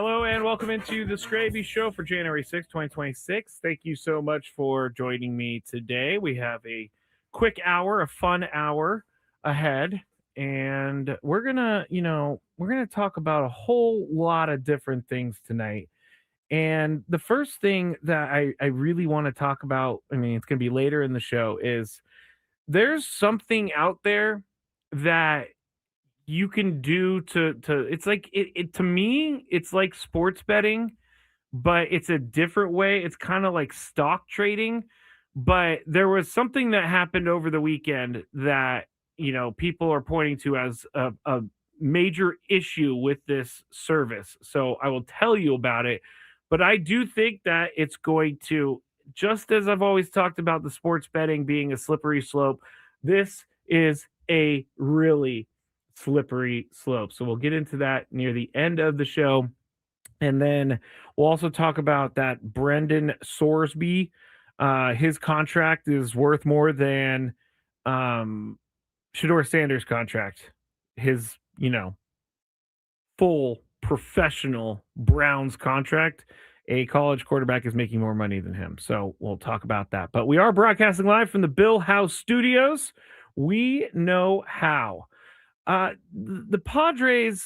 Hello and welcome into the Skraby Show for January 6th, 2026. Thank you so much for joining me today. We have a quick hour, a fun hour ahead, and we're gonna talk about a whole lot of different things tonight. And the first thing that I really want to talk about, I mean, it's gonna be later in the show, is there's something out there that you can do to it's like it to me it's like sports betting, but it's a different way. It's kind of like stock trading, but there was something that happened over the weekend that people are pointing to as a major issue with this service. So I will tell you about it, but I do think that it's going to, just as I've always talked about the sports betting being a slippery slope, this is a really slippery slope. So we'll get into that near the end of the show. And then we'll also talk about that Brendan Sorsby. His contract is worth more than Shador Sanders' contract. His, full professional Browns contract. A college quarterback is making more money than him. So we'll talk about that. But we are broadcasting live from the Bill House Studios. We know how. The Padres,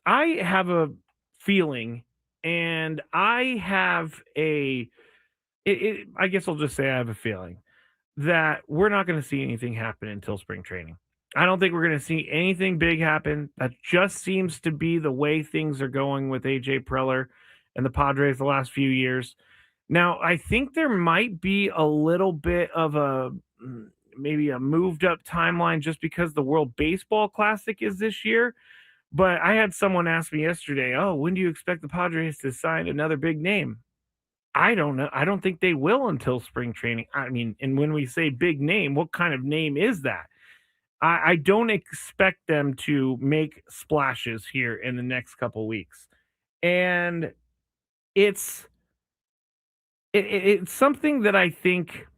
I have a feeling, and I have I guess I'll just say I have a feeling that we're not going to see anything happen until spring training. I don't think we're going to see anything big happen. That just seems to be the way things are going with AJ Preller and the Padres the last few years. Now, I think there might be a little bit of maybe a moved up timeline just because the World Baseball Classic is this year. But I had someone ask me yesterday, "Oh, when do you expect the Padres to sign another big name?" I don't know. I don't think they will until spring training. I mean, and when we say big name, what kind of name is that? I don't expect them to make splashes here in the next couple weeks. And it's it's something that I think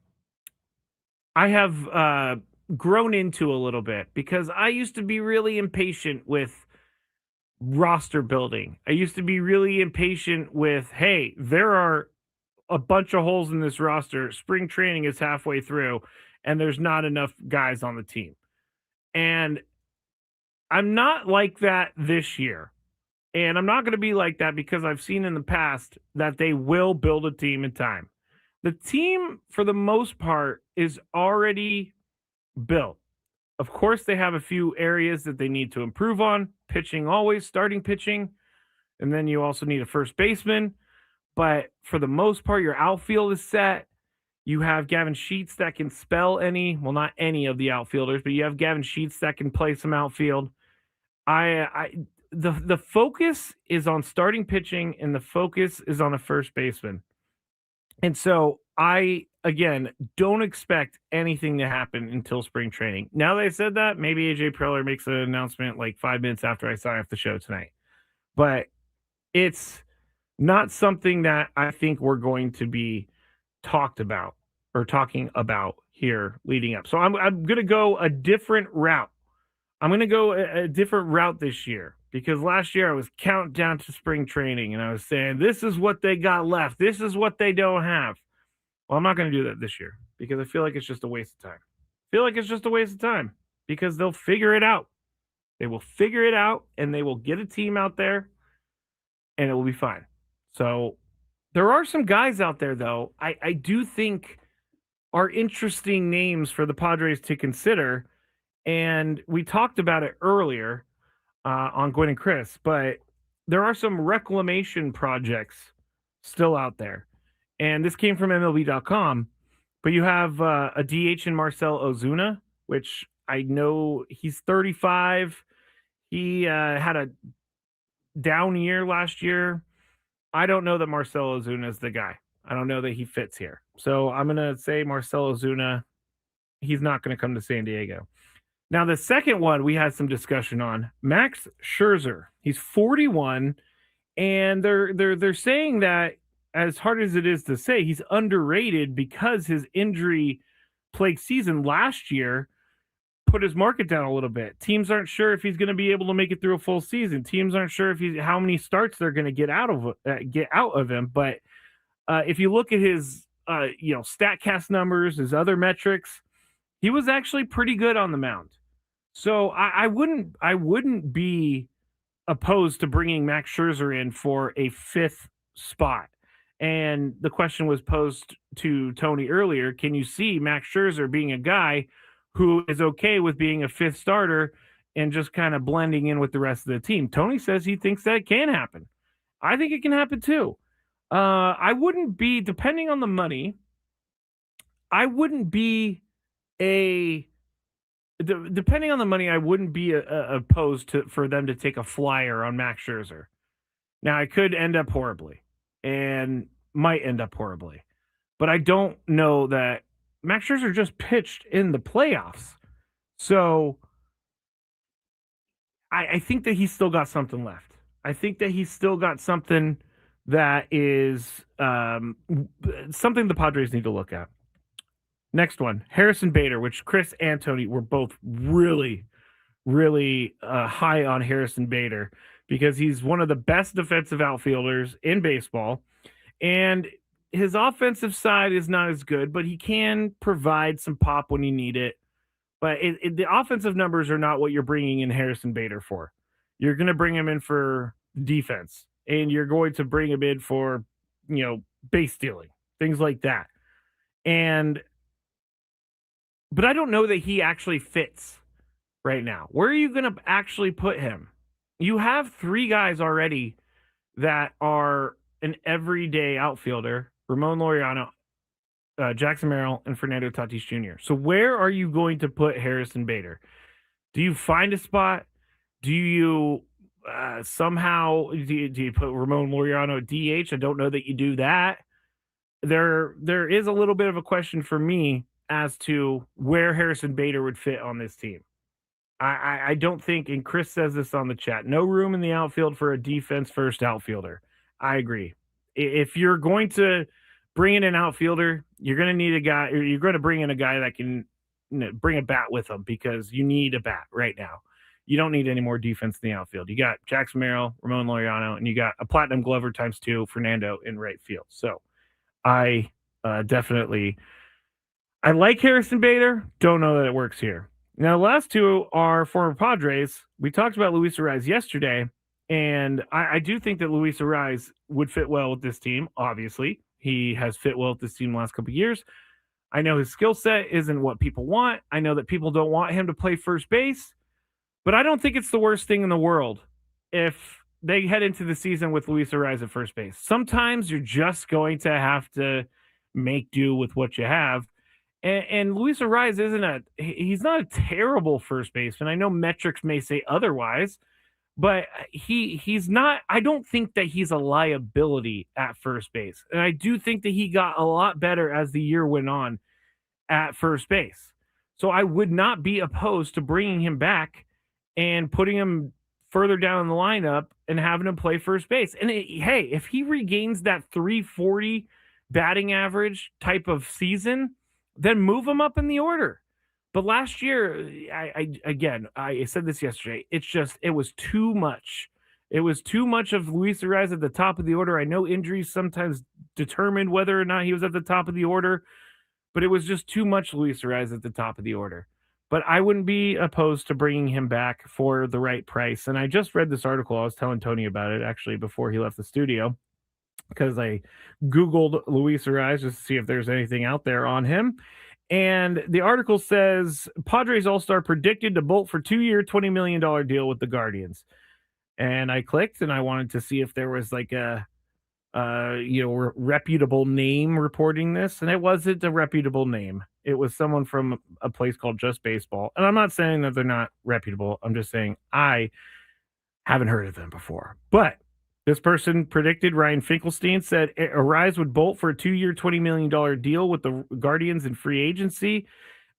I have grown into a little bit, because I used to be really impatient with roster building. I used to be really impatient with, hey, there are a bunch of holes in this roster. Spring training is halfway through, and there's not enough guys on the team. And I'm not like that this year. And I'm not going to be like that because I've seen in the past that they will build a team in time. The team, for the most part, is already built. Of course, they have a few areas that they need to improve on. Pitching, always starting pitching. And then you also need a first baseman. But for the most part, your outfield is set. You have Gavin Sheets that can spell well, not any of the outfielders, but you have Gavin Sheets that can play some outfield. The focus is on starting pitching, and the focus is on a first baseman. And so I, again, don't expect anything to happen until spring training. Now that I said that, maybe AJ Preller makes an announcement like 5 minutes after I sign off the show tonight. But it's not something that I think we're going to be talking about here leading up. So I'm going to go a different route. I'm going to go a different route this year, because last year I was counting down to spring training and I was saying, this is what they got left. This is what they don't have. Well, I'm not going to do that this year because I feel like it's just a waste of time. Because they'll figure it out. They will figure it out, and they will get a team out there, and it will be fine. So there are some guys out there, though, I do think are interesting names for the Padres to consider. And we talked about it earlier on Gwen and Chris, but there are some reclamation projects still out there. And this came from MLB.com, but you have a DH in Marcell Ozuna, which I know he's 35. He had a down year last year. I don't know that Marcell Ozuna is the guy. I don't know that he fits here. So I'm going to say Marcell Ozuna, he's not going to come to San Diego. Now, the second one we had some discussion on, Max Scherzer. He's 41, and they're saying that, as hard as it is to say, he's underrated because his injury-plagued season last year put his market down a little bit. Teams aren't sure if he's going to be able to make it through a full season. Teams aren't sure if how many starts they're going to get out of him. But if you look at his Statcast numbers, his other metrics, he was actually pretty good on the mound. So I wouldn't be opposed to bringing Max Scherzer in for a fifth spot. And the question was posed to Tony earlier. Can you see Max Scherzer being a guy who is okay with being a fifth starter and just kind of blending in with the rest of the team? Tony says he thinks that can happen. I think it can happen too. I wouldn't be, depending on the money, I wouldn't be depending on the money, I wouldn't be opposed for them to take a flyer on Max Scherzer. Now, I could end up horribly and might end up horribly, but I don't know that Max Scherzer just pitched in the playoffs. So I think that he's still got something left. I think that he's still got something that is something the Padres need to look at. Next one, Harrison Bader, which Chris and Tony were both really, really high on Harrison Bader because he's one of the best defensive outfielders in baseball. And his offensive side is not as good, but he can provide some pop when you need it. But the offensive numbers are not what you're bringing in Harrison Bader for. You're going to bring him in for defense, and you're going to bring him in for, base stealing, things like that. But I don't know that he actually fits right now. Where are you going to actually put him? You have three guys already that are an everyday outfielder: Ramon Laureano, Jackson Merrill, and Fernando Tatis Jr. So where are you going to put Harrison Bader? Do you find a spot? Do you somehow do you put Ramon Laureano at DH? I don't know that you do that. There is a little bit of a question for me as to where Harrison Bader would fit on this team. I don't think, and Chris says this on the chat, no room in the outfield for a defense-first outfielder. I agree. If you're going to bring in an outfielder, you're going to need a guy, or you're going to bring in a guy that can bring a bat with him, because you need a bat right now. You don't need any more defense in the outfield. You got Jackson Merrill, Ramon Laureano, and you got a Platinum Glover ×2, Fernando in right field. So I definitely... I like Harrison Bader. Don't know that it works here. Now, the last two are former Padres. We talked about Luis Arraez yesterday, and I do think that Luis Arraez would fit well with this team, obviously. He has fit well with this team the last couple of years. I know his skill set isn't what people want. I know that people don't want him to play first base, but I don't think it's the worst thing in the world if they head into the season with Luis Arraez at first base. Sometimes you're just going to have to make do with what you have. And Luis Arraez he's not a terrible first baseman. I know metrics may say otherwise, but he's not, I don't think that he's a liability at first base. And I do think that he got a lot better as the year went on at first base. So I would not be opposed to bringing him back and putting him further down in the lineup and having him play first base. And hey, if he regains that 340 batting average type of season, then move him up in the order. But last year, I said this yesterday, it was too much. It was too much of Luis Arraez at the top of the order. I know injuries sometimes determined whether or not he was at the top of the order, but it was just too much Luis Arraez at the top of the order. But I wouldn't be opposed to bringing him back for the right price. And I just read this article. I was telling Tony about it, actually, before he left the studio, because I Googled Luis Arraez just to see if there's anything out there on him. And the article says, Padres All-Star predicted to bolt for 2-year, $20 million deal with the Guardians. And I clicked, and I wanted to see if there was like a reputable name reporting this. And it wasn't a reputable name. It was someone from a place called Just Baseball. And I'm not saying that they're not reputable. I'm just saying I haven't heard of them before. But this person predicted, Ryan Finkelstein said, Arraez would bolt for a 2-year, $20 million deal with the Guardians in free agency.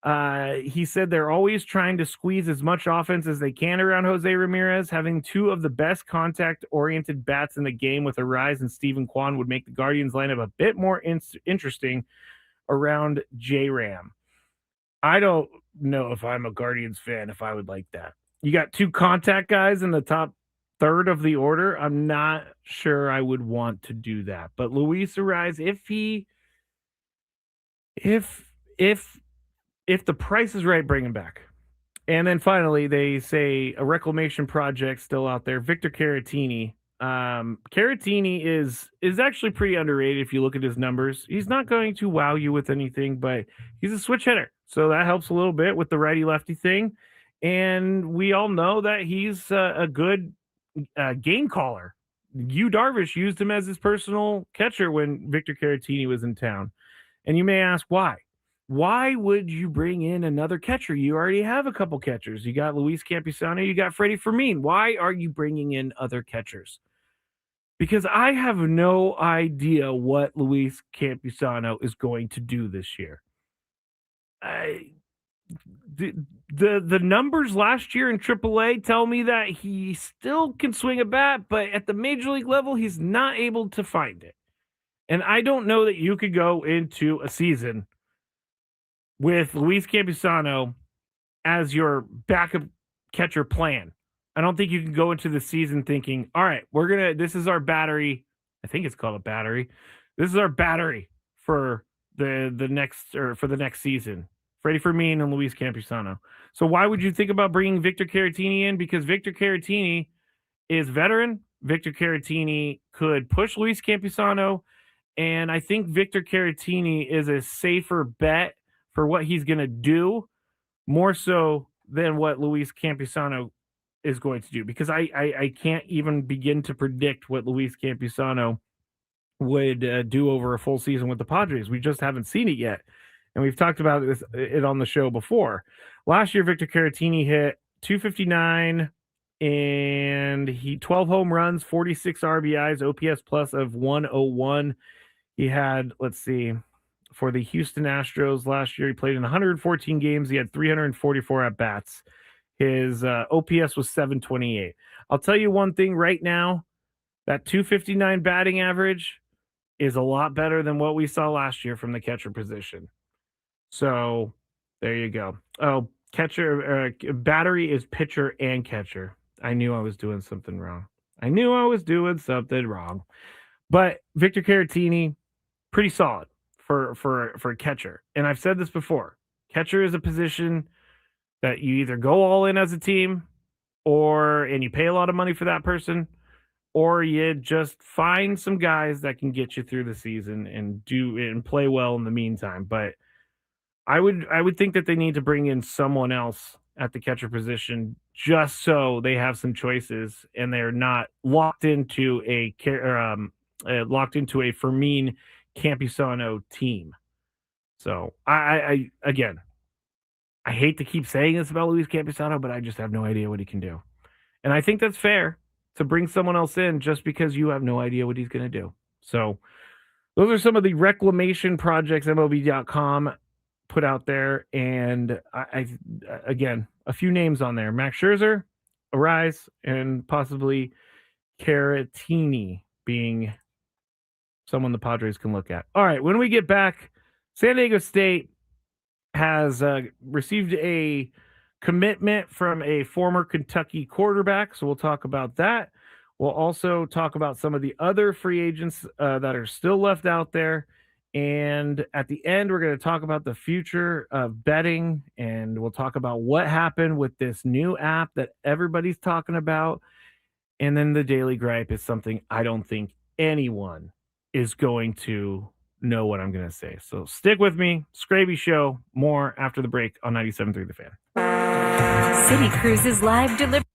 He said they're always trying to squeeze as much offense as they can around Jose Ramirez. Having two of the best contact-oriented bats in the game with Arraez and Steven Kwan would make the Guardians lineup a bit more interesting around J-Ram. I don't know if I'm a Guardians fan if I would like that. You got 2 contact guys in the top third of the order. I'm not sure I would want to do that. But Luis Ariz, if if if the price is right, bring him back. And then finally, they say a reclamation project still out there. Victor Caratini. Caratini is actually pretty underrated if you look at his numbers. He's not going to wow you with anything, but he's a switch hitter, so that helps a little bit with the righty lefty thing. And we all know that he's a good game caller. Yu Darvish used him as his personal catcher when Victor Caratini was in town. And you may ask why. Why would you bring in another catcher? You already have a couple catchers. You got Luis Campusano, you got Freddie Fermin. Why are you bringing in other catchers? Because I have no idea what Luis Campusano is going to do this year. The numbers last year in AAA tell me that he still can swing a bat, but at the major league level, he's not able to find it. And I don't know that you could go into a season with Luis Campusano as your backup catcher plan. I don't think you can go into the season thinking, all right, this is our battery. I think it's called a battery. This is our battery for the next season. Freddie Fermin and Luis Campusano. So why would you think about bringing Victor Caratini in? Because Victor Caratini is veteran. Victor Caratini could push Luis Campusano, and I think Victor Caratini is a safer bet for what he's going to do, more so than what Luis Campusano is going to do, because I can't even begin to predict what Luis Campusano would do over a full season with the Padres. We just haven't seen it yet, and we've talked about it on the show before. Last year, Victor Caratini hit 259 and he 12 home runs, 46 RBIs, OPS plus of 101. He had, let's see, for the Houston Astros last year, he played in 114 games. He had 344 at bats. His OPS was 728. I'll tell you one thing right now, that 259 batting average is a lot better than what we saw last year from the catcher position. So there you go. Oh, battery is pitcher and catcher. I knew I was doing something wrong. But Victor Caratini, pretty solid for a catcher. And I've said this before. Catcher is a position that you either go all in as a team and you pay a lot of money for that person, or you just find some guys that can get you through the season and play well in the meantime. But I would think that they need to bring in someone else at the catcher position just so they have some choices and they're not locked into a Fermin Campusano team. So I hate to keep saying this about Luis Campusano, but I just have no idea what he can do. And I think that's fair to bring someone else in just because you have no idea what he's going to do. So those are some of the reclamation projects MLB.com put out there. And I again, a few names on there. Max Scherzer, Ariz, and possibly Caratini being someone the Padres can look at. All right, when we get back, San Diego State has received a commitment from a former Kentucky quarterback, so we'll talk about that. We'll also talk about some of the other free agents that are still left out there. And at the end, we're going to talk about the future of betting, and we'll talk about what happened with this new app that everybody's talking about. And then the Daily Gripe is something I don't think anyone is going to know what I'm going to say. So stick with me. Skraby Show. More after the break on 97.3 The Fan. City Cruises live delivery.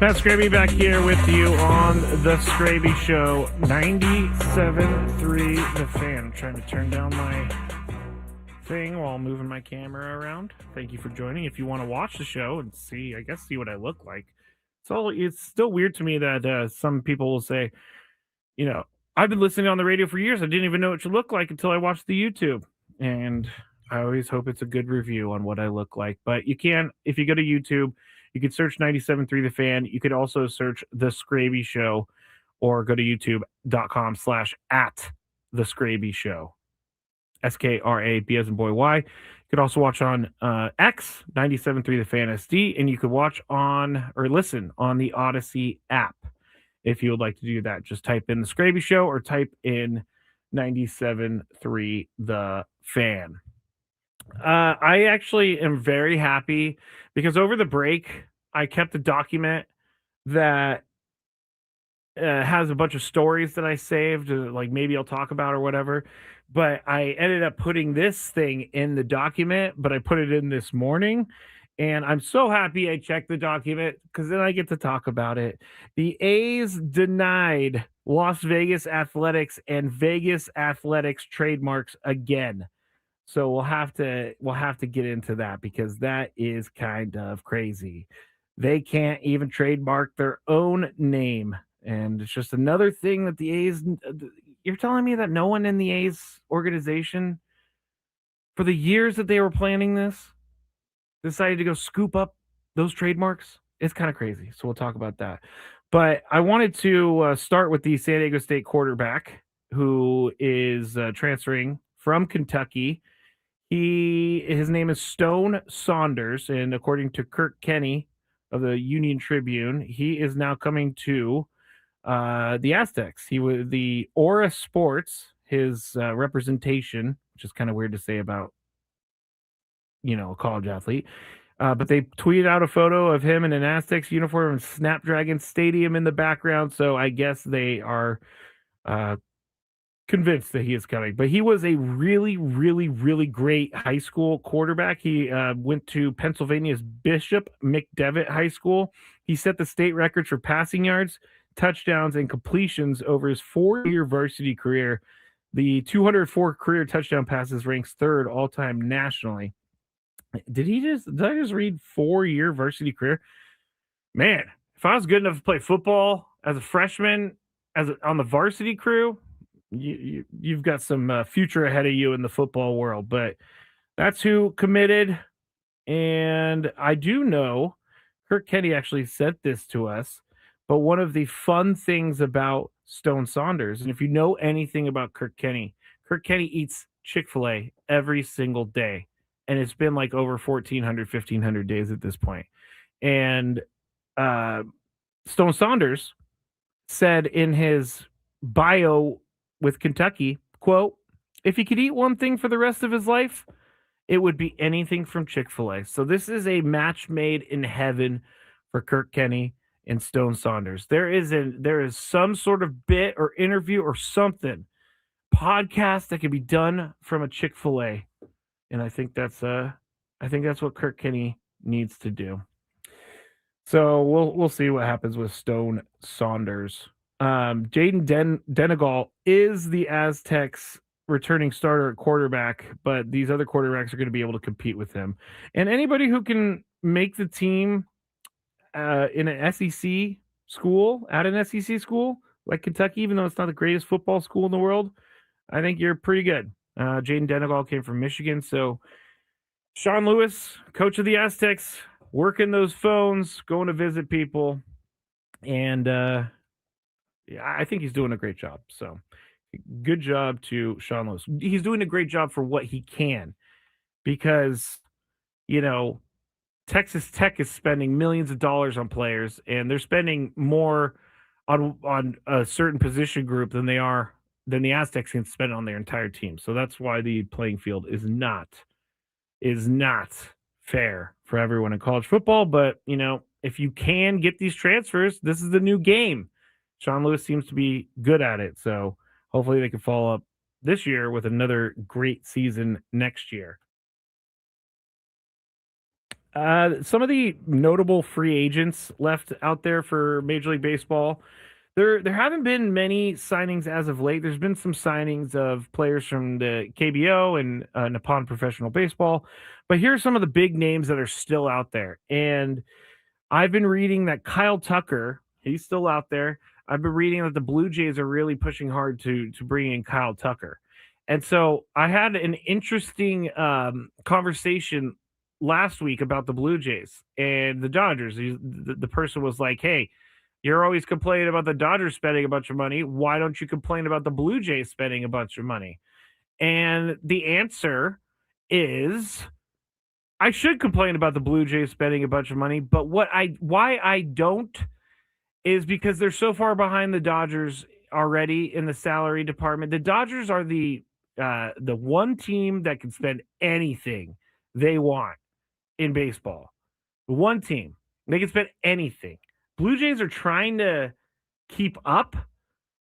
Pat Skraby back here with you on the Skraby Show, 97.3 The Fan. I'm trying to turn down my thing while moving my camera around. Thank you for joining. If you want to watch the show and see what I look like. It's still weird to me that some people will say, I've been listening on the radio for years. I didn't even know what you look like until I watched the YouTube. And I always hope it's a good review on what I look like. But you can, if you go to YouTube, you could search 97.3 The Fan. You could also search The Skraby Show or go to youtube.com/at The Skraby Show. SKRAB as in boy Y. You could also watch on X, 97.3 The Fan SD, and you could watch on or listen on the Odyssey app. If you would like to do that, just type in The Skraby Show or type in 97.3 The Fan. I actually am very happy because over the break, I kept a document that has a bunch of stories that I saved, like maybe I'll talk about or whatever. But I ended up putting this thing in the document, but I put it in this morning. And I'm so happy I checked the document because then I get to talk about it. The A's denied Las Vegas Athletics and Vegas Athletics trademarks again. So we'll have to get into that because that is kind of crazy. They can't even trademark their own name. And it's just another thing that the A's, you're telling me that no one in the A's organization, for the years that they were planning this, decided to go scoop up those trademarks? It's kind of crazy. So we'll talk about that. But I wanted to start with the San Diego State quarterback who is transferring from Kentucky. His name is Stone Saunders, and according to Kirk Kenny of the Union Tribune, he is now coming to the Aztecs. He was the Aura Sports, his representation, which is kind of weird to say about, a college athlete. But they tweeted out a photo of him in an Aztecs uniform and Snapdragon Stadium in the background. So I guess they are convinced that he is coming. But he was a really, really, really great high school quarterback. He went to Pennsylvania's Bishop McDevitt High School. He set the state records for passing yards, touchdowns, and completions over his 4-year varsity career. The 204 career touchdown passes ranks third all-time nationally. Did I just read 4-year varsity career? Man, if I was good enough to play football as a freshman on the varsity crew, you've got some future ahead of you in the football world. But that's who committed. And I do know Kirk Kenny actually sent this to us. But one of the fun things about Stone Saunders, and if you know anything about Kirk Kenny eats Chick-fil-A every single day. And it's been like over 1,400, 1,500 days at this point. And Stone Saunders said in his bio with Kentucky, quote, if he could eat one thing for the rest of his life, it would be anything from Chick-fil-A. So this is a match made in heaven for Kirk Kenny and Stone Saunders. There is some sort of bit or interview or something, podcast that can be done from a Chick-fil-A. And I think that's what Kirk Kenny needs to do. So we'll see what happens with Stone Saunders. Jaden Denegal is the Aztecs returning starter at quarterback, but these other quarterbacks are going to be able to compete with him. And anybody who can make the team in an SEC school, at an SEC school like Kentucky, even though it's not the greatest football school in the world, I think you're pretty good. Jaden Denegal came from Michigan, so Sean Lewis, coach of the Aztecs, working those phones, going to visit people, and I think he's doing a great job. So good job to Sean Lewis. He's doing a great job for what he can because, Texas Tech is spending millions of dollars on players, and they're spending more on a certain position group than the Aztecs can spend on their entire team. So that's why the playing field is not fair for everyone in college football. But, if you can get these transfers, this is the new game. Sean Lewis seems to be good at it. So hopefully they can follow up this year with another great season next year. Some of the notable free agents left out there for Major League Baseball. There haven't been many signings as of late. There's been some signings of players from the KBO and Nippon Professional Baseball, but here are some of the big names that are still out there. And I've been reading that Kyle Tucker, he's still out there. I've been reading that the Blue Jays are really pushing hard to bring in Kyle Tucker. And so I had an interesting conversation last week about the Blue Jays and the Dodgers. The person was like, "Hey, you're always complaining about the Dodgers spending a bunch of money. Why don't you complain about the Blue Jays spending a bunch of money?" And the answer is I should complain about the Blue Jays spending a bunch of money, but why I don't is because they're so far behind the Dodgers already in the salary department. The Dodgers are the one team that can spend anything they want in baseball. The one team. They can spend anything. Blue Jays are trying to keep up.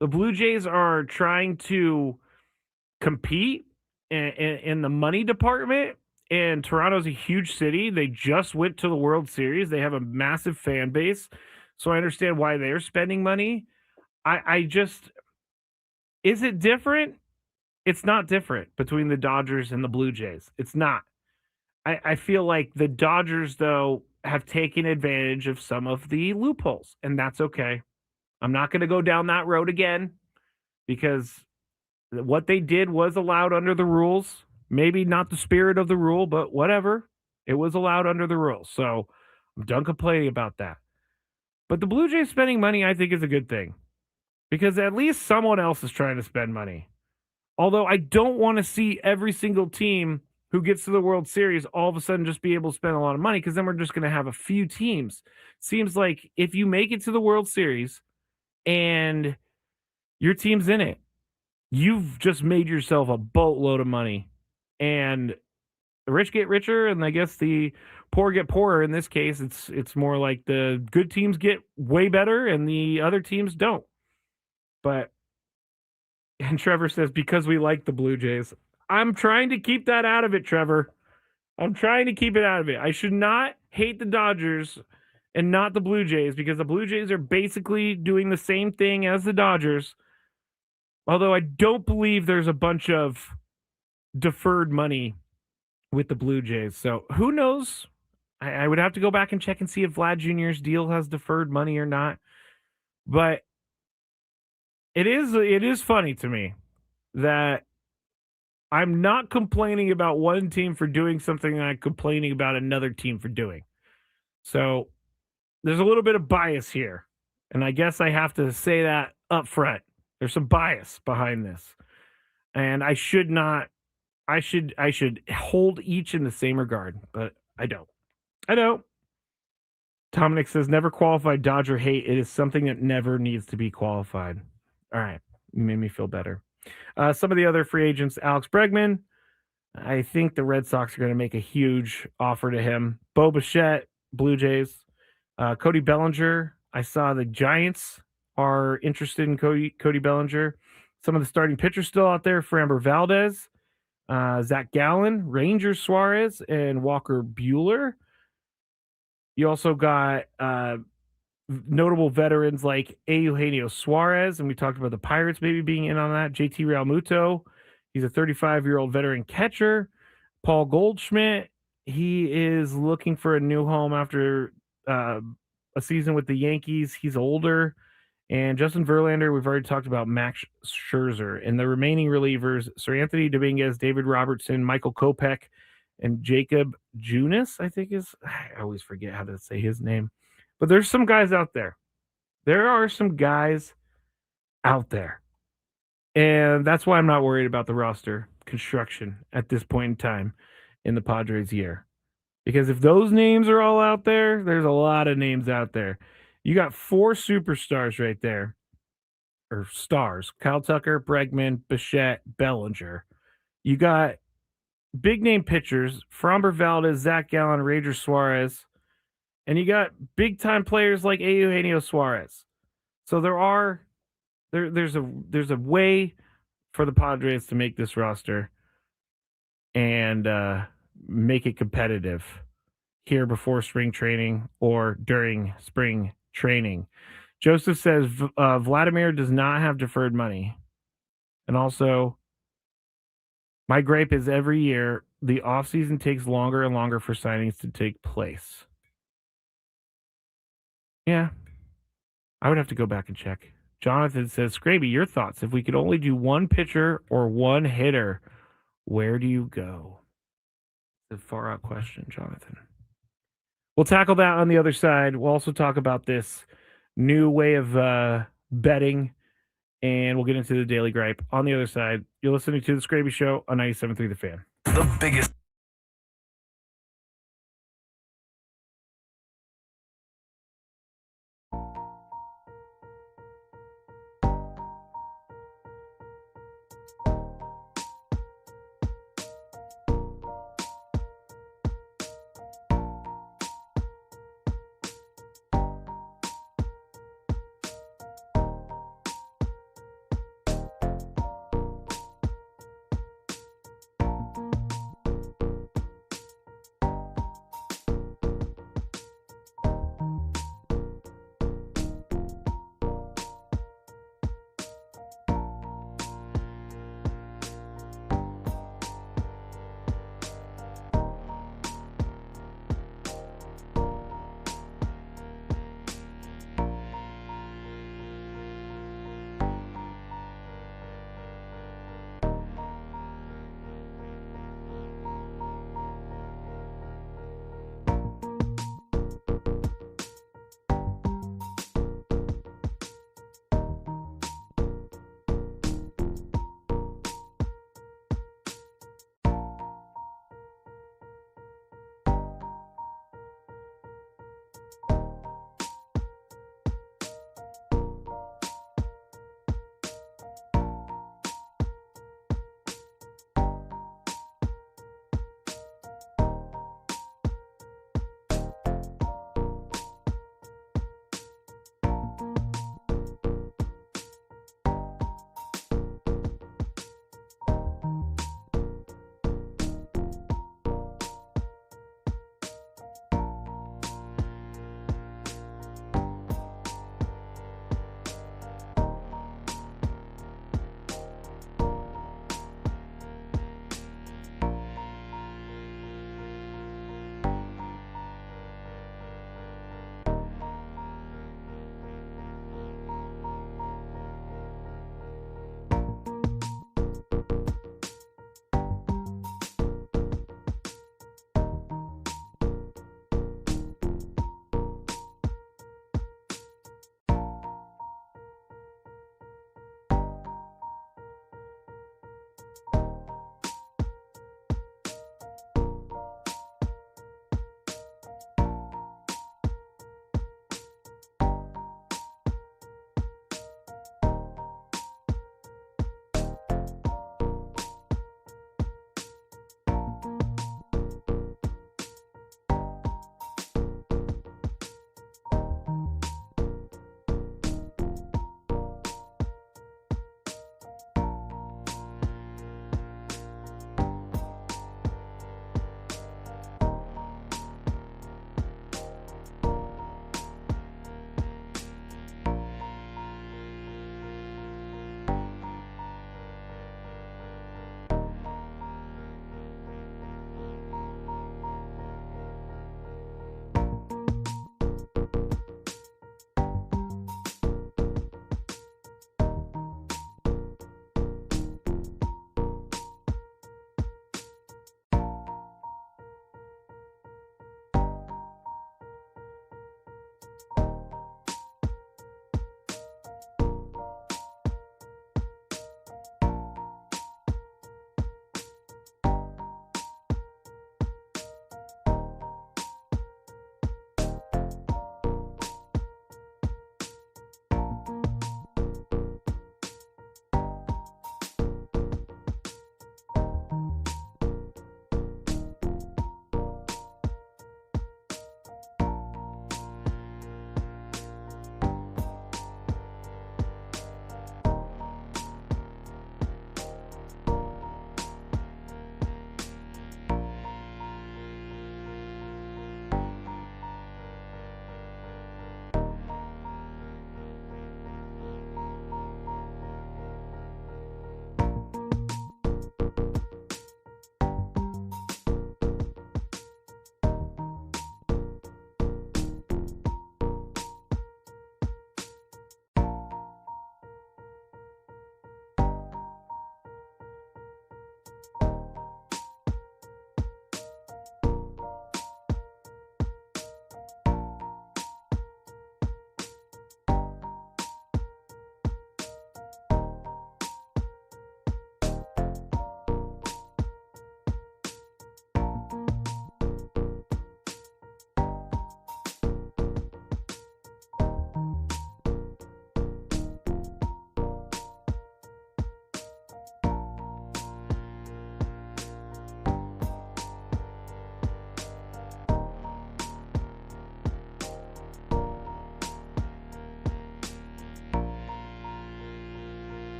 The Blue Jays are trying to compete in the money department. And Toronto's a huge city. They just went to the World Series. They have a massive fan base. So I understand why they're spending money. I just, is it different? It's not different between the Dodgers and the Blue Jays. It's not. I feel like the Dodgers, though, have taken advantage of some of the loopholes, and that's okay. I'm not going to go down that road again because what they did was allowed under the rules. Maybe not the spirit of the rule, but whatever. It was allowed under the rules. So I'm done complaining about that. But the Blue Jays spending money, I think, is a good thing because at least someone else is trying to spend money. Although I don't want to see every single team who gets to the World Series all of a sudden just be able to spend a lot of money because then we're just going to have a few teams. Seems like if you make it to the World Series and your team's in it, you've just made yourself a boatload of money. And the rich get richer, and I guess the poor get poorer. In this case, it's more like the good teams get way better and the other teams don't. But and Trevor says, because we like the Blue Jays. I'm trying to keep that out of it, Trevor. I'm trying to keep it out of it. I should not hate the Dodgers and not the Blue Jays because the Blue Jays are basically doing the same thing as the Dodgers. Although I don't believe there's a bunch of deferred money with the Blue Jays. So who knows? I would have to go back and check and see if Vlad Jr.'s deal has deferred money or not. But it is funny to me that I'm not complaining about one team for doing something and I'm complaining about another team for doing. So there's a little bit of bias here. And I guess I have to say that up front. There's some bias behind this. And I should not I should hold each in the same regard, but I don't. I don't. Dominic says never qualified Dodger hate. It is something that never needs to be qualified. All right. You made me feel better. Some of the other free agents, Alex Bregman. I think the Red Sox are going to make a huge offer to him. Bo Bichette, Blue Jays. Cody Bellinger. I saw the Giants are interested in Cody Bellinger. Some of the starting pitchers still out there. Framber Valdez, Zach Gallen, Ranger Suarez, and Walker Buehler. You also got notable veterans like Eugenio Suarez, and we talked about the Pirates maybe being in on that. JT Realmuto, he's a 35-year-old veteran catcher. Paul Goldschmidt, he is looking for a new home after a season with the Yankees. He's older. And Justin Verlander, we've already talked about Max Scherzer. And the remaining relievers, Sir Anthony Dominguez, David Robertson, Michael Kopech, and Jacob Junis, I think I always forget how to say his name. But there's some guys out there. There are some guys out there. And that's why I'm not worried about the roster construction at this point in time in the Padres year. Because if those names are all out there, there's a lot of names out there. You got 4 superstars right there. Or stars. Kyle Tucker, Bregman, Bichette, Bellinger. You got big name pitchers, Framber Valdez, Zach Gallen, Ranger Suarez. And you got big time players like Eugenio Suarez. So there's a way for the Padres to make this roster and make it competitive. here before spring training or during spring training. Joseph says Vladimir does not have deferred money. And also, my gripe is every year the offseason takes longer and longer for signings to take place. Yeah, I would have to go back and check. Jonathan says, Skraby, your thoughts. If we could only do one pitcher or one hitter, where do you go? It's a far out question, Jonathan. We'll tackle that on the other side. We'll also talk about this new way of betting, and we'll get into the daily gripe on the other side. You're listening to the Skraby Show on 97.3 The Fan. The biggest.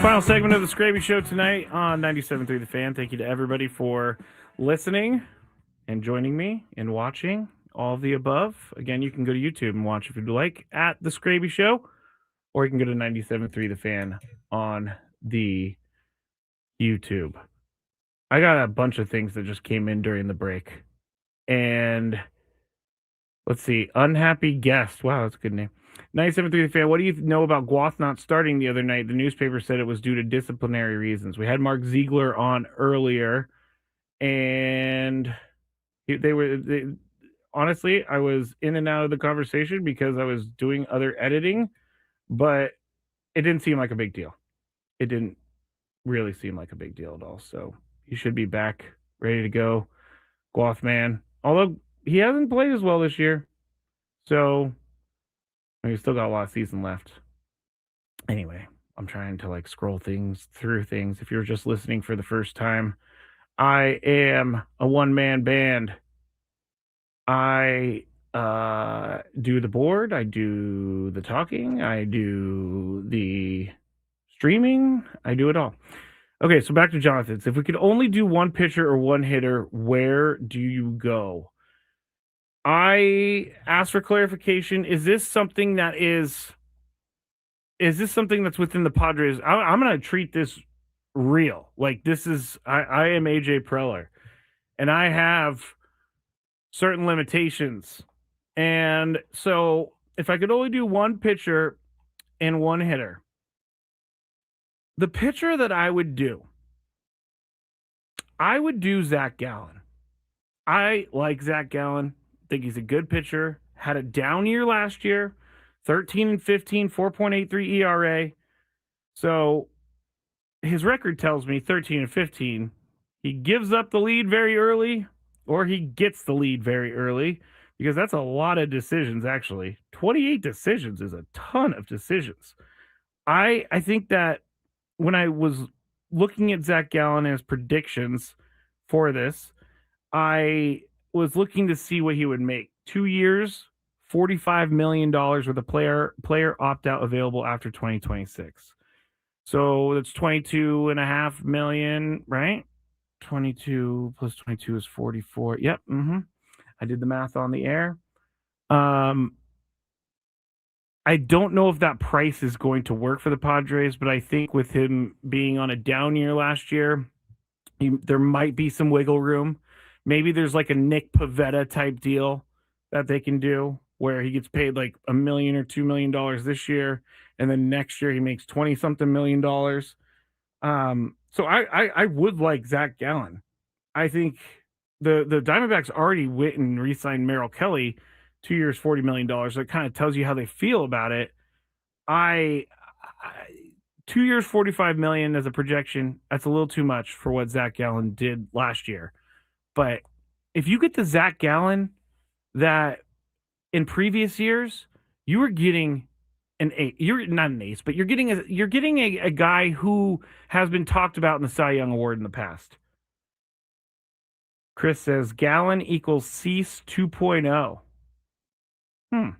Final segment of the Skraby Show tonight on 97.3 The Fan. Thank you to everybody for listening and joining me and watching all of the above. Again, you can go to YouTube and watch if you'd like at the Skraby Show, or you can go to 97.3 The Fan on the YouTube. I got a bunch of things that just came in during the break. And let's see, unhappy guest. Wow, that's a good name. 97.3 The Fan, what do you know about Guath not starting the other night? The newspaper said it was due to disciplinary reasons. We had Mark Ziegler on earlier, and honestly, I was in and out of the conversation because I was doing other editing, but it didn't seem like a big deal. It didn't really seem like a big deal at all. So he should be back, ready to go. Guath man. Although he hasn't played as well this year. So he's still got a lot of season left. Anyway, I'm trying to scroll through things. If you're just listening for the first time, I am a one-man band. I do the board, I do the talking, I do the streaming, I do it all. Okay, so back to Jonathan's. If we could only do one pitcher or one hitter, where do you go? I asked for clarification. Is this something that's within the Padres? I'm going to treat this real. This is, I am AJ Preller, and I have certain limitations. And so if I could only do one pitcher and one hitter, the pitcher that I would do Zach Gallen. I like Zach Gallen. Think he's a good pitcher. Had a down year last year, 13-15, 4.83 ERA. So his record tells me 13-15. He gives up the lead very early, or he gets the lead very early, because that's a lot of decisions, actually. 28 decisions is a ton of decisions. I think that when I was looking at Zach Gallen as predictions for this, I was looking to see what he would make. 2 years, $45 million with a player opt-out available after 2026. So that's $22.5 million, right? 22 plus 22 is 44. Yep. I did the math on the air. I don't know if that price is going to work for the Padres, but I think with him being on a down year last year, there might be some wiggle room. Maybe there's a Nick Pivetta type deal that they can do where he gets paid $1 million or $2 million this year, and then next year he makes 20-something million dollars. So I would like Zach Gallen. I think the Diamondbacks already went and re-signed Merrill Kelly, 2 years, $40 million. So it kind of tells you how they feel about it. 2 years, $45 million as a projection, that's a little too much for what Zach Gallen did last year. But if you get the Zach Gallen that in previous years, you were getting an ace. You're not an ace, but you're getting a guy who has been talked about in the Cy Young Award in the past. Chris says Gallen equals Cease 2.0. I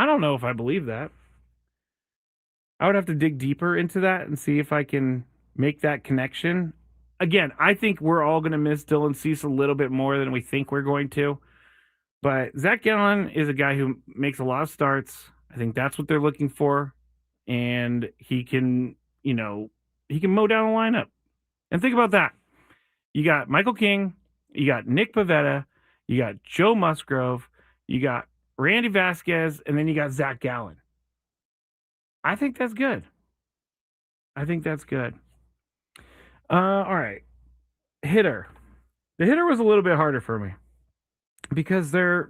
don't know if I believe that. I would have to dig deeper into that and see if I can make that connection. Again, I think we're all going to miss Dylan Cease a little bit more than we think we're going to. But Zach Gallen is a guy who makes a lot of starts. I think that's what they're looking for. And he can mow down a lineup. And think about that. You got Michael King, you got Nick Pivetta, you got Joe Musgrove, you got Randy Vasquez, and then you got Zach Gallen. I think that's good. All right. Hitter. The hitter was a little bit harder for me because there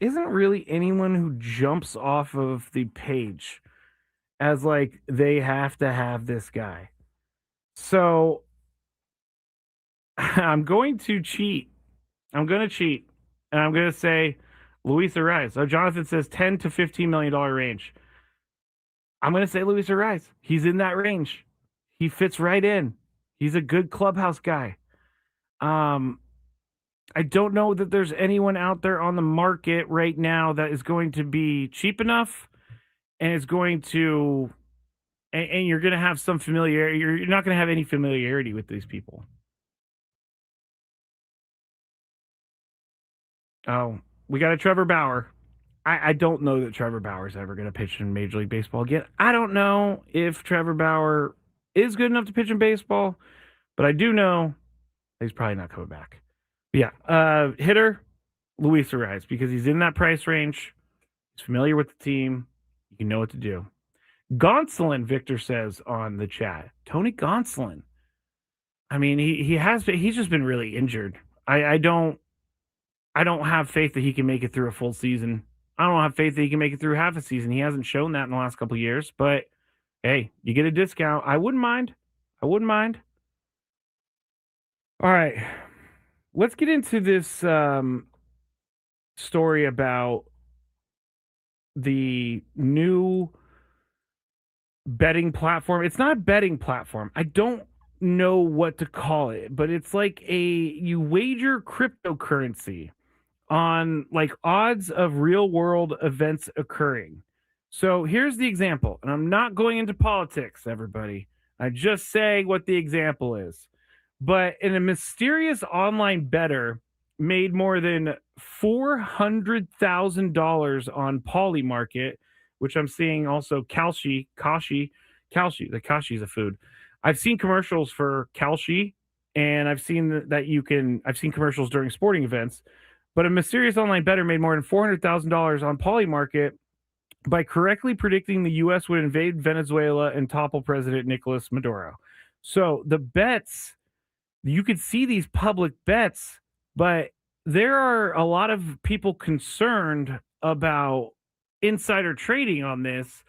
isn't really anyone who jumps off of the page as they have to have this guy. So I'm going to cheat. And I'm going to say Luis Ariz. So Jonathan says $10 to $15 million range. I'm going to say Luis Ariz. He's in that range. He fits right in. He's a good clubhouse guy. I don't know that there's anyone out there on the market right now that is going to be cheap enough and is going to and you're going to have some familiarity. You're not going to have any familiarity with these people. Oh, we got a Trevor Bauer. I don't know that Trevor Bauer's ever going to pitch in Major League Baseball again. I don't know if Trevor Bauer is good enough to pitch in baseball, but I do know he's probably not coming back. But yeah, hitter, Luis Ariz, because he's in that price range. He's familiar with the team. You know what to do. Gonsolin, Victor says on the chat. Tony Gonsolin. I mean, he's just been really injured. I don't have faith that he can make it through a full season. I don't have faith that he can make it through half a season. He hasn't shown that in the last couple of years, but hey, you get a discount. I wouldn't mind. All right. Let's get into this story about the new betting platform. It's not a betting platform. I don't know what to call it, but it's like you wager cryptocurrency on like odds of real world events occurring. So here's the example, and I'm not going into politics, everybody. I just say what the example is. But in a mysterious online bettor made more than $400,000 on Polymarket, which I'm seeing also Kashi. The Kashi is a food. I've seen commercials for Kashi, and I've seen I've seen commercials during sporting events. But a mysterious online bettor made more than $400,000 on Polymarket by correctly predicting the U.S. would invade Venezuela and topple President Nicolas Maduro. So the bets, you could see these public bets, but there are a lot of people concerned about insider trading on this.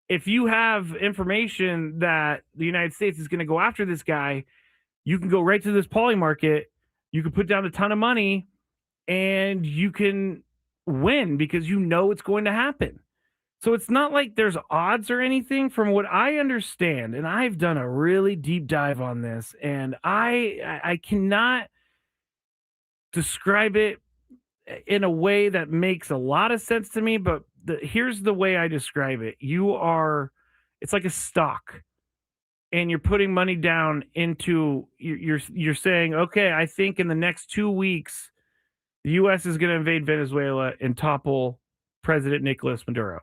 If you have information that the United States is going to go after this guy, you can go right to this Polymarket. You can put down a ton of money and you can win because you know it's going to happen. So it's not like there's odds or anything from what I understand. And I've done a really deep dive on this, and I cannot describe it in a way that makes a lot of sense to me. But here's the way I describe it. It's like a stock, and you're putting money down into, you're saying, okay, I think in the next 2 weeks, the U.S. is going to invade Venezuela and topple President Nicolas Maduro.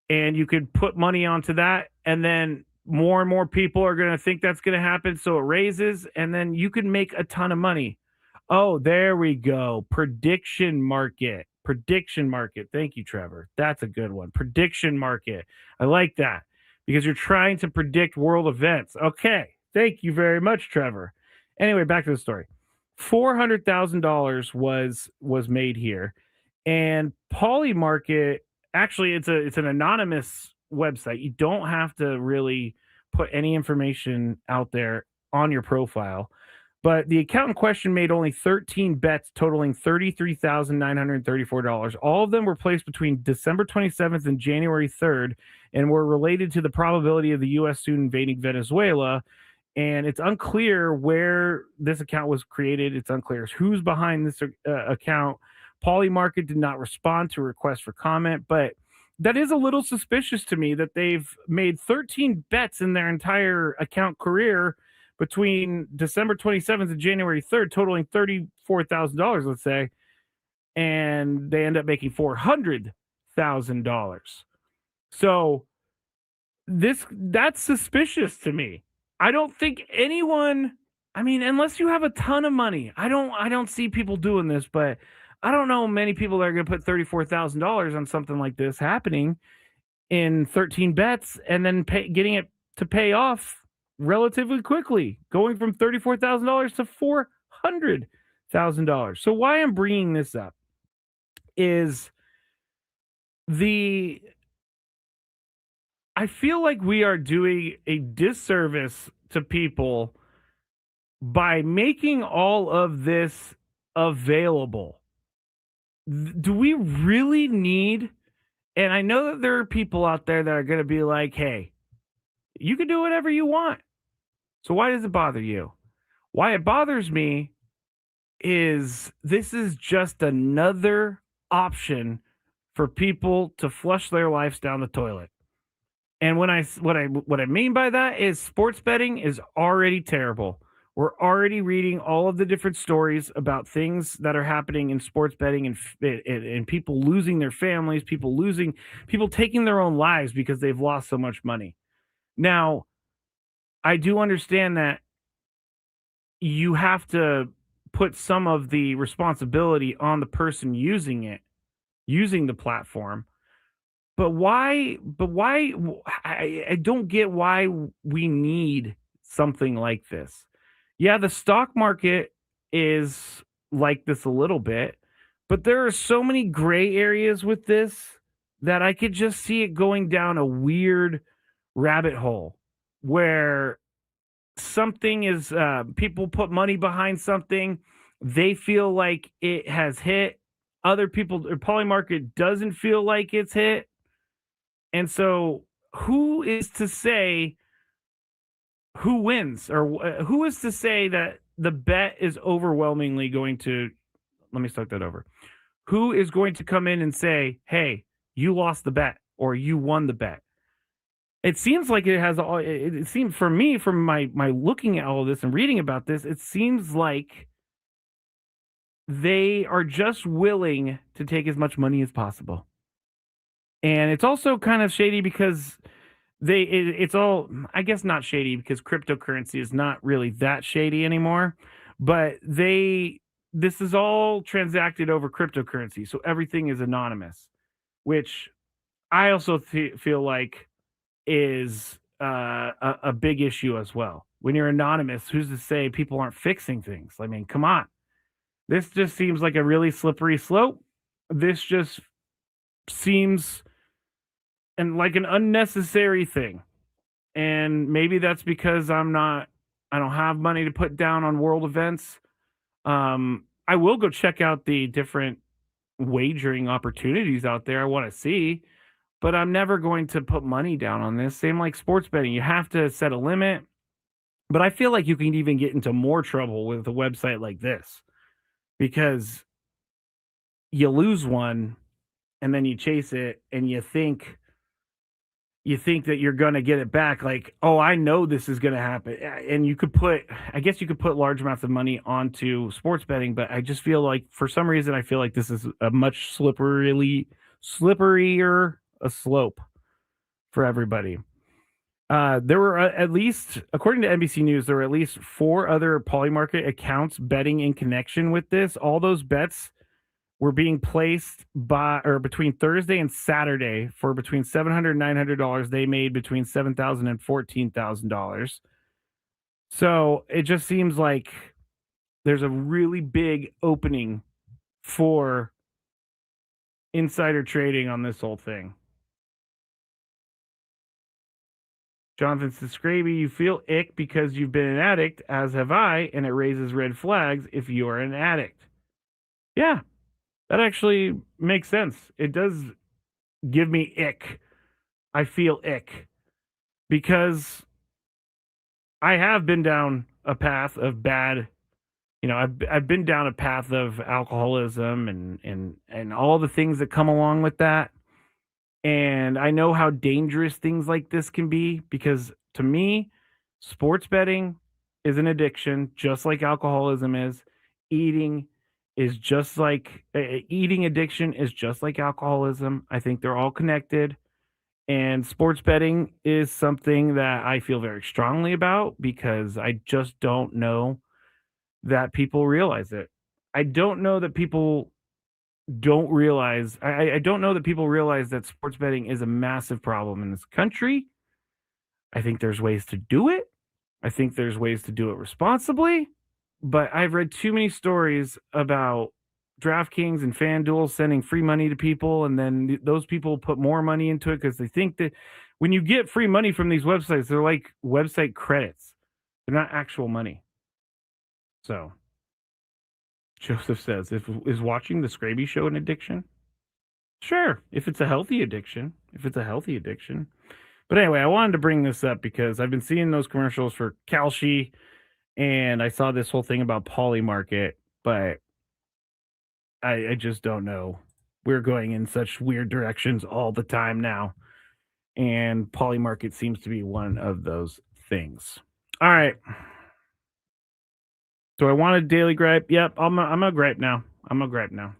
And you could put money onto that, and then more and more people are going to think that's going to happen, so it raises, and then you can make a ton of money. Oh, there we go. Prediction market. Thank you, Trevor. That's a good one. Prediction market. I like that because you're trying to predict world events. Okay. Thank you very much, Trevor. Anyway, back to the story. $400,000 was made here, and Polymarket, actually it's an anonymous website. You don't have to really put any information out there on your profile. But the account in question made only 13 bets totaling $33,934. All of them were placed between December 27th and January 3rd and were related to the probability of the U.S. soon invading Venezuela. And it's unclear where this account was created. It's unclear who's behind this account. Polymarket did not respond to a request for comment, but that is a little suspicious to me that they've made 13 bets in their entire account career between December 27th and January 3rd, totaling $34,000, let's say, and they end up making $400,000. So that's suspicious to me. I don't think anyone, I mean, unless you have a ton of money, I don't see people doing this, but I don't know many people that are going to put $34,000 on something like this happening in 13 bets and then getting it to pay off relatively quickly, going from $34,000 to $400,000. So why I'm bringing this up is I feel like we are doing a disservice to people by making all of this available. Do we really need, and I know that there are people out there that are going to be like, hey, you can do whatever you want. So why does it bother you? Why it bothers me is this is just another option for people to flush their lives down the toilet. And what I mean by that is sports betting is already terrible. We're already reading all of the different stories about things that are happening in sports betting and people losing their families, people taking their own lives because they've lost so much money. Now, I do understand that you have to put some of the responsibility on the person using the platform. But why? I don't get why we need something like this. Yeah, the stock market is like this a little bit, but there are so many gray areas with this that I could just see it going down a weird rabbit hole where something is people put money behind something, they feel like it has hit. Other people, or poly market doesn't feel like it's hit, and so who is to say who wins, or who is to say that the bet is overwhelmingly going to? Let me start that over. Who is going to come in and say, "Hey, you lost the bet," or "You won the bet"? It seems like it has all. It seems, for me, from my looking at all of this and reading about this, it seems like they are just willing to take as much money as possible. And it's also kind of shady because it's all, I guess, not shady because cryptocurrency is not really that shady anymore, but this is all transacted over cryptocurrency, so everything is anonymous, which I also feel like is a big issue as well. When you're anonymous, who's to say people aren't fixing things? I mean, come on. This just seems like a really slippery slope. This just seems and like an unnecessary thing. And maybe that's because I don't have money to put down on world events. I will go check out the different wagering opportunities out there I want to see, but I'm never going to put money down on this. Same like sports betting. You have to set a limit. But I feel like you can even get into more trouble with a website like this because you lose one and then you chase it and you think that you're going to get it back, like, oh, I know this is going to happen. And you could put, I guess you could put large amounts of money onto sports betting, but I just feel like for some reason I feel like this is a much slipperier a slope for everybody. There were at least, according to NBC News, there were at least 4 other Polymarket accounts betting in connection with this. All those bets were being placed by or between Thursday and Saturday for between $700 and $900. They made between $7,000 and $14,000. So it just seems like there's a really big opening for insider trading on this whole thing. Jonathan says, Skraby, you feel ick because you've been an addict, as have I, and it raises red flags if you are an addict. Yeah, that actually makes sense. It does give me ick. I feel ick because I have been down a path of bad, I've been down a path of alcoholism and all the things that come along with that. And I know how dangerous things like this can be because to me, sports betting is an addiction, just like alcoholism is. Eating is just like eating addiction is just like alcoholism. I think they're all connected. And sports betting is something that I feel very strongly about because I just don't know that people realize it. I don't know that people don't realize I don't know that people realize that sports betting is a massive problem in this country. I think there's ways to do it. I think there's ways to do it responsibly, but I've read too many stories about DraftKings and FanDuel sending free money to people, and then those people put more money into it because they think that when you get free money from these websites, they're like website credits. They're not actual money. So Joseph says, is watching the Skraby Show an addiction? Sure, if it's a healthy addiction. But anyway, I wanted to bring this up because I've been seeing those commercials for Kalshi, and I saw this whole thing about Polymarket, but I just don't know. We're going in such weird directions all the time now. And Polymarket seems to be one of those things. All right. Do I want a daily gripe? Yep, I'm a gripe now. I'm a gripe now.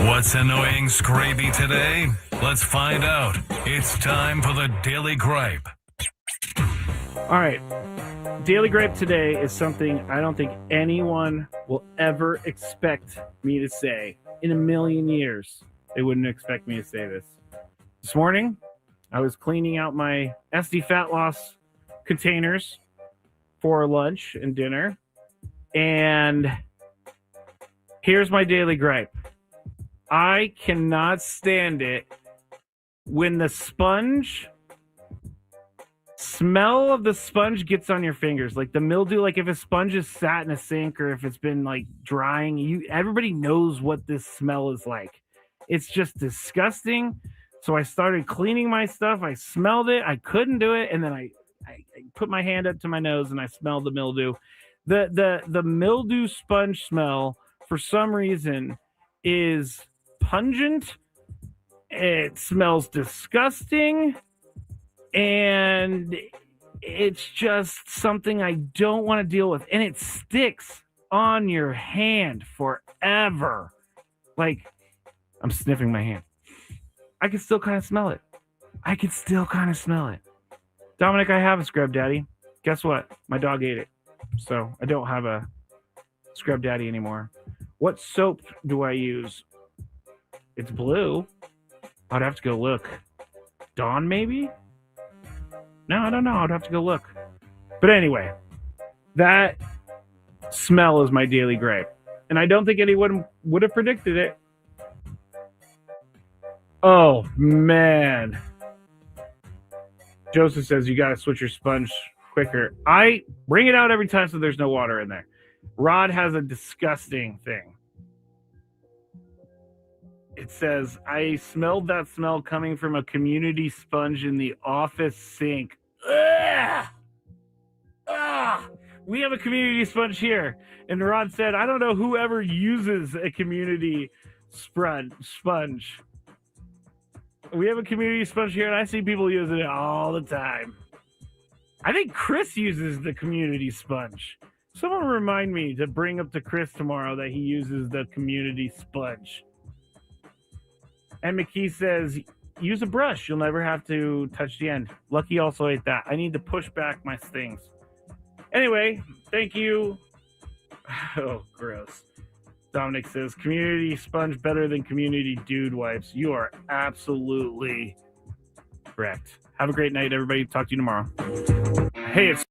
What's annoying Skraby today? Let's find out. It's time for the Daily Gripe. All right. Daily gripe today is something I don't think anyone will ever expect me to say. In a million years, they wouldn't expect me to say this. This morning, I was cleaning out my SD fat loss containers for lunch and dinner, and here's my daily gripe. I cannot stand it when the smell of the sponge gets on your fingers, like the mildew. Like if a sponge is sat in a sink or if it's been like drying, everybody knows what this smell is like. It's just disgusting. So I started cleaning my stuff. I smelled it. I couldn't do it, and then I put my hand up to my nose and I smelled the mildew. The mildew sponge smell, for some reason, is pungent. It smells disgusting, and it's just something I don't want to deal with, and it sticks on your hand forever. Like, I'm sniffing my hand. I can still kind of smell it. Dominic, I have a Scrub Daddy. Guess what? My dog ate it. So I don't have a Scrub Daddy anymore. What soap do I use? It's blue. I'd have to go look. Dawn, maybe? No, I don't know. I'd have to go look. But anyway, that smell is my daily gripe. And I don't think anyone would have predicted it. Oh, man. Joseph says you got to switch your sponge quicker. I bring it out every time so there's no water in there. Rod has a disgusting thing. It says, I smelled that smell coming from a community sponge in the office sink. Ugh! Ugh! We have a community sponge here. And Rod said, I don't know whoever uses a community sponge. We have a community sponge here, and I see people using it all the time. I think Chris uses the community sponge. Someone remind me to bring up to Chris tomorrow that he uses the community sponge. And McKee says, use a brush. You'll never have to touch the end. Lucky also ate that. I need to push back my stings. Anyway, thank you. Oh, gross. Dominic says, community sponge better than community dude wipes. You are absolutely correct. Have a great night, everybody. Talk to you tomorrow. Hey, it's